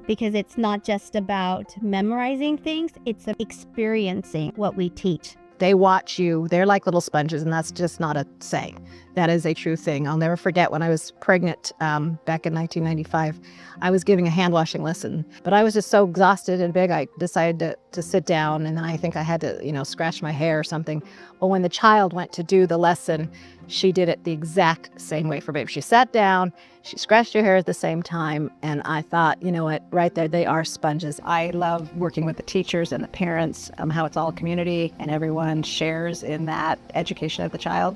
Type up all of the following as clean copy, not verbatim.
because it's not just about memorizing things, it's experiencing what we teach. They watch you. They're like little sponges, and that's just not a saying. That is a true thing. I'll never forget when I was pregnant back in 1995, I was giving a hand washing lesson, but I was just so exhausted and big, I decided to sit down, and then I think I had to, scratch my hair or something. Well, when the child went to do the lesson, she did it the exact same way for baby. She sat down, she scratched her hair at the same time, and I thought, you know what, right there, they are sponges. I love working with the teachers and the parents, how it's all a community and everyone shares in that education of the child.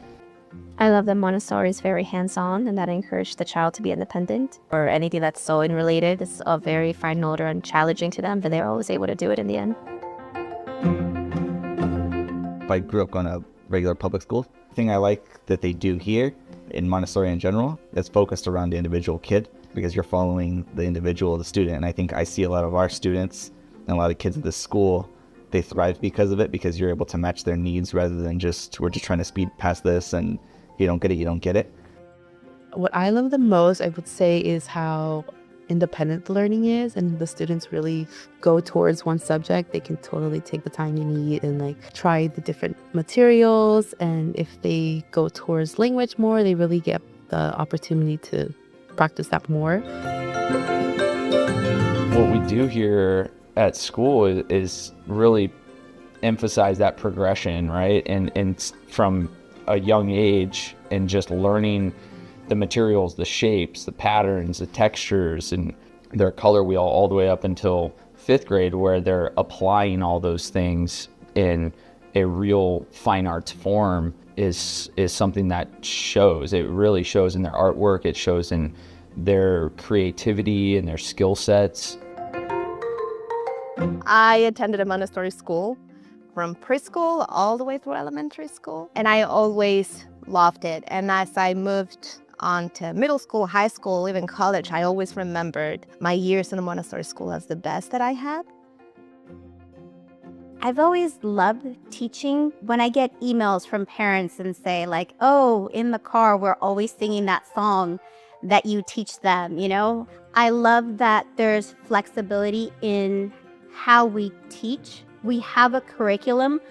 I love that Montessori is very hands-on and that encourages the child to be independent, or anything that's sewing related is a very fine motor and challenging to them, but they're always able to do it in the end. I grew up on a regular public school. The thing I like that they do here in Montessori in general is focused around the individual kid, because you're following the individual, the student. And I think I see a lot of our students and a lot of kids at this school, they thrive because of it, because you're able to match their needs rather than we're just trying to speed past this and you don't get it, you don't get it. What I love the most, I would say, is how independent the learning is, and the students really go towards one subject. They can totally take the time you need and try the different materials, and if they go towards language more, they really get the opportunity to practice that more. What we do here at school is really emphasize that progression, right? And from a young age, and just learning the materials, the shapes, the patterns, the textures, and their color wheel all the way up until 5th grade, where they're applying all those things in a real fine arts form is something that shows. It really shows in their artwork. It shows in their creativity and their skill sets. I attended a Montessori school from preschool all the way through elementary school, and I always loved it. And as I moved on to middle school, high school, even college, I always remembered my years in a Montessori school as the best that I had. I've always loved teaching. When I get emails from parents and say oh, in the car, we're always singing that song that you teach them, I love that there's flexibility in how we teach. We have a curriculum,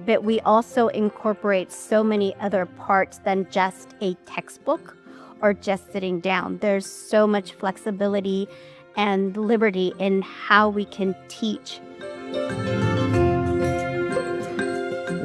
but we also incorporate so many other parts than just a textbook or just sitting down. There's so much flexibility and liberty in how we can teach.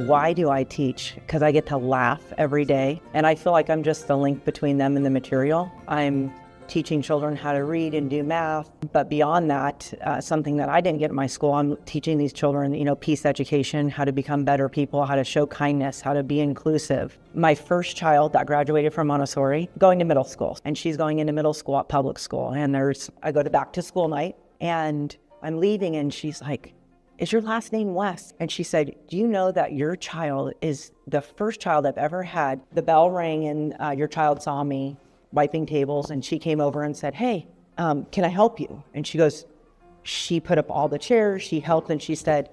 Why do I teach? Because I get to laugh every day, and I feel like I'm just the link between them and the material. I'm teaching children how to read and do math, but beyond that, something that I didn't get in my school, I'm teaching these children, peace education, how to become better people, how to show kindness, how to be inclusive. My first child that graduated from Montessori, going to middle school, and she's going into middle school at public school, and I go to back to school night, and I'm leaving, and she's like, "Is your last name West?" And she said, "Do you know that your child is the first child I've ever had?" The bell rang, and your child saw me wiping tables, and she came over and said, "Hey, can I help you?" And she put up all the chairs, she helped, and she said,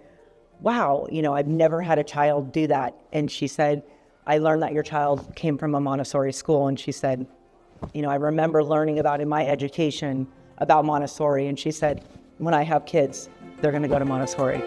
"Wow, I've never had a child do that." And she said, "I learned that your child came from a Montessori school." And she said, "I remember learning about in my education about Montessori." And she said, "When I have kids, they're going to go to Montessori."